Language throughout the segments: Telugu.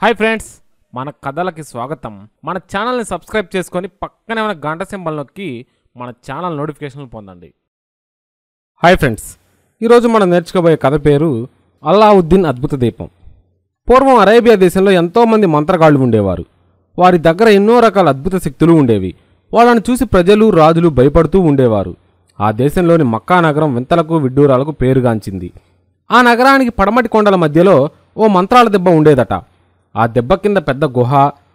హాయ్ ఫ్రెండ్స్, మన కథలకి స్వాగతం. మన ఛానల్ని సబ్స్క్రైబ్ చేసుకొని పక్కనే ఉన్న గంట సింబల్ నొక్కి మన ఛానల్ నోటిఫికేషన్లు పొందండి. హాయ్ ఫ్రెండ్స్, ఈరోజు మనం నేర్చుకోబోయే కథ పేరు అల్లావుద్దీన్ అద్భుత దీపం. పూర్వం అరేబియా దేశంలో ఎంతోమంది మంత్రగాళ్ళు ఉండేవారు. వారి దగ్గర ఎన్నో రకాల అద్భుత శక్తులు ఉండేవి. వాళ్ళని చూసి ప్రజలు రాజులు భయపడుతూ ఉండేవారు. ఆ దేశంలోని మక్కా నగరం వింతలకు విడ్డూరాలకు పేరుగాంచింది. ఆ నగరానికి పడమటి కొండల మధ్యలో ఓ మంత్రాల దెబ్బ ఉండేదట. ఆ దెబ్బ కింద పెద్ద గుహ,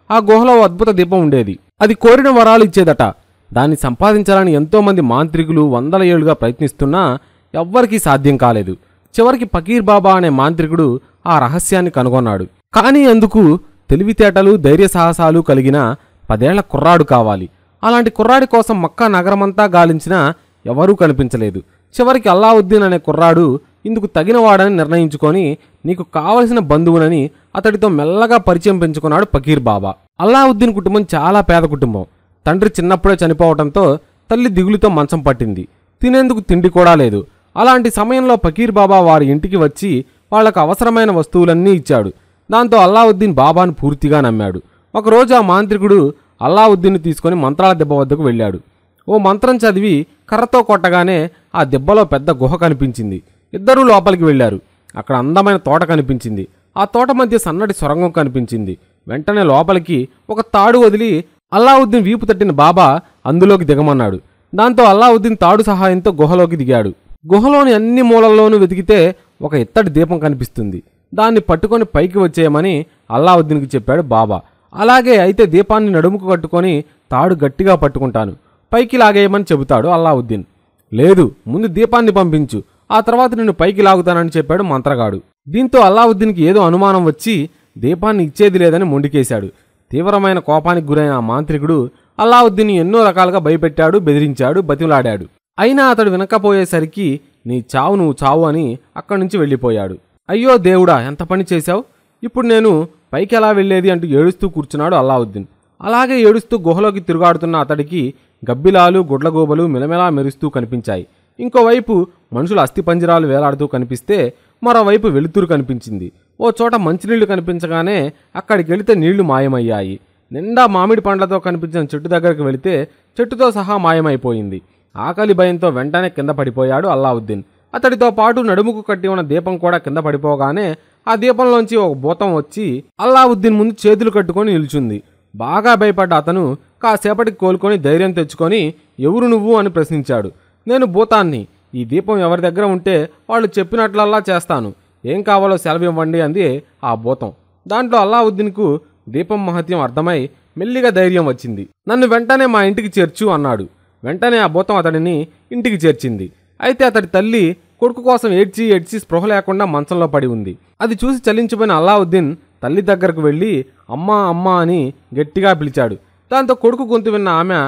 ఆ గుహలో అద్భుత దీపం ఉండేది. అది కోరిన వరాలు ఇచ్చేదట. దాన్ని సంపాదించాలని ఎంతోమంది మాంత్రికులు వందల ఏళ్లుగా ప్రయత్నిస్తున్నా ఎవ్వరికీ సాధ్యం కాలేదు. చివరికి ఫకీర్ బాబా అనే మాంత్రికుడు ఆ రహస్యాన్ని కనుగొన్నాడు. కానీ అందుకు తెలివితేటలు ధైర్య సాహసాలు కలిగిన 10 ఏళ్ల కుర్రాడు కావాలి. అలాంటి కుర్రాడి కోసం మక్కా నగరమంతా గాలించినా ఎవరూ కనిపించలేదు. చివరికి అల్లావుద్దీన్ అనే కుర్రాడు ఇందుకు తగినవాడని నిర్ణయించుకొని నీకు కావలసిన బంధువునని అతడితో మెల్లగా పరిచయం పెంచుకున్నాడు ఫకీర్ బాబా. అల్లావుద్దీన్ కుటుంబం చాలా పేద కుటుంబం. తండ్రి చిన్నప్పుడే చనిపోవడంతో తల్లి దిగులుతో మంచం పట్టింది. తినేందుకు తిండి కూడా లేదు. అలాంటి సమయంలో ఫకీర్ బాబా వారి ఇంటికి వచ్చి వాళ్లకు అవసరమైన వస్తువులన్నీ ఇచ్చాడు. దాంతో అల్లావుద్దీన్ బాబాను పూర్తిగా నమ్మాడు. ఒకరోజు ఆ మాంత్రికుడు అల్లావుద్దీన్ని తీసుకొని మంత్రాల దెబ్బ వద్దకు వెళ్ళాడు. ఓ మంత్రం చదివి కర్రతో కొట్టగానే ఆ దెబ్బలో పెద్ద గుహ కనిపించింది. ఇద్దరూ లోపలికి వెళ్లారు. అక్కడ అందమైన తోట కనిపించింది. ఆ తోట మధ్య సన్నటి సొరంగం కనిపించింది. వెంటనే లోపలికి ఒక తాడు వదిలి అల్లావుద్దీన్ వీపు తట్టిన బాబా అందులోకి దిగమన్నాడు. దాంతో అల్లావుద్దీన్ తాడు సహాయంతో గుహలోకి దిగాడు. గుహలోని అన్ని మూలల్లోనూ వెతికితే ఒక ఇత్తడి దీపం కనిపిస్తుంది. దాన్ని పట్టుకొని పైకి వచ్చేయమని అల్లావుద్దీన్కి చెప్పాడు బాబా. అలాగే అయితే దీపాన్ని నడుముకు కట్టుకొని తాడు గట్టిగా పట్టుకుంటాను, పైకి లాగేయమని చెబుతాడు అల్లావుద్దీన్. లేదు, ముందు దీపాన్ని పంపించు, ఆ తర్వాత నిన్ను పైకి లాగుతానని చెప్పాడు మంత్రగాడు. దీంతో అల్లావుద్దీన్కి ఏదో అనుమానం వచ్చి దీపాన్ని ఇచ్చేది లేదని మొండికేశాడు. తీవ్రమైన కోపానికి గురైన ఆ మాంత్రికుడు అల్లావుద్దీన్ ఎన్నో రకాలుగా భయపెట్టాడు, బెదిరించాడు, బతిమలాడాడు. అయినా అతడు వినకపోయేసరికి నీ చావు నువ్వు చావు అని అక్కడి నుంచి వెళ్ళిపోయాడు. అయ్యో దేవుడా, ఎంత పని చేశావు, ఇప్పుడు నేను పైకి ఎలా వెళ్లేది అంటూ ఏడుస్తూ కూర్చున్నాడు అల్లావుద్దీన్. అలాగే ఏడుస్తూ గుహలోకి తిరుగాడుతున్న అతడికి గబ్బిలాలు గుడ్లగూబలు మిలమిలా మెరుస్తూ కనిపించాయి. ఇంకోవైపు మనుషుల అస్థిపంజరాలు వేలాడుతూ కనిపిస్తే మరోవైపు వెలుతురు కనిపించింది. ఓ చోట మంచినీళ్లు కనిపించగానే అక్కడికి వెళితే నీళ్లు మాయమయ్యాయి. నిండా మామిడి పండ్లతో కనిపించిన చెట్టు దగ్గరికి వెళితే చెట్టుతో సహా మాయమైపోయింది. ఆకలి భయంతో వెంటనే కింద పడిపోయాడు అల్లావుద్దీన్. అతడితో పాటు నడుముకు కట్టి ఉన్న దీపం కూడా కింద పడిపోగానే ఆ దీపంలోంచి ఒక భూతం వచ్చి అల్లావుద్దీన్ ముందు చేతులు కట్టుకొని నిల్చుంది. బాగా భయపడ్డ అతను కాసేపటికి కోలుకొని ధైర్యం తెచ్చుకొని ఎవరు నువ్వు అని ప్రశ్నించాడు. నేను భూతాన్ని, ఈ దీపం ఎవరి దగ్గర ఉంటే వాళ్ళు చెప్పినట్లల్లా చేస్తాను, ఏం కావాలో సెలవివ్వండి అంది ఆ భూతం. దాంట్లో అల్లావుద్దీన్కు దీపం మహత్యం అర్థమై మెల్లిగా ధైర్యం వచ్చింది. నన్ను వెంటనే మా ఇంటికి చేర్చు అన్నాడు. వెంటనే ఆ భూతం అతడిని ఇంటికి చేర్చింది. అయితే అతడి తల్లి కొడుకు కోసం ఏడ్చి ఏడ్చి స్పృహ లేకుండా మంచంలో పడి ఉంది. అది చూసి చలించిపోయిన అల్లావుద్దీన్ తల్లి దగ్గరకు వెళ్ళి అమ్మా అమ్మా అని గట్టిగా పిలిచాడు. దాంతో కొడుకు గొంతు విన్న ఆమె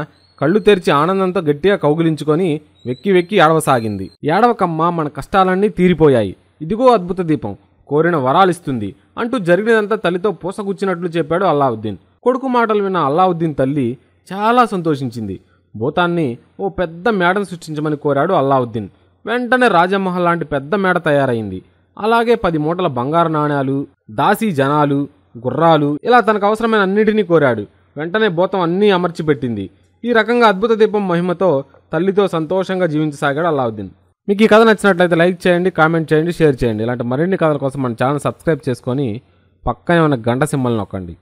కళ్ళు తెరిచి ఆనందంతో గట్టిగా కౌగిలించుకొని వెక్కి వెక్కి ఏడవసాగింది. ఏడవకమ్మా, మన కష్టాలన్నీ తీరిపోయాయి, ఇదిగో అద్భుత దీపం, కోరిన వరాలిస్తుంది అంటూ జరిగినదంతా తల్లితో పూసగుచ్చినట్లు చెప్పాడు అల్లావుద్దీన్. కొడుకు మాటలు విన్న అల్లావుద్దీన్ తల్లి చాలా సంతోషించింది. భూతాన్ని ఓ పెద్ద మేడను సృష్టించమని కోరాడు అల్లావుద్దీన్. వెంటనే రాజమహల్ లాంటి పెద్ద మేడ తయారైంది. అలాగే 10 మూటల బంగారు నాణ్యాలు, దాసీ జనాలు, గుర్రాలు, ఇలా తనకు అవసరమైన అన్నిటినీ కోరాడు. వెంటనే భూతం అన్నీ అమర్చిపెట్టింది. ఈ రకంగా అద్భుత దీపం మహిమతో తల్లితో సంతోషంగా జీవించసాగాడు అల్లావుద్దీన్. మీకు ఈ కథ నచ్చినట్లయితే లైక్ చేయండి, కామెంట్ చేయండి, షేర్ చేయండి. ఇలాంటి మరిన్ని కథల కోసం మన ఛానల్ సబ్స్క్రైబ్ చేసుకొని పక్కనే ఉన్న గంట సింబల్ నొక్కండి.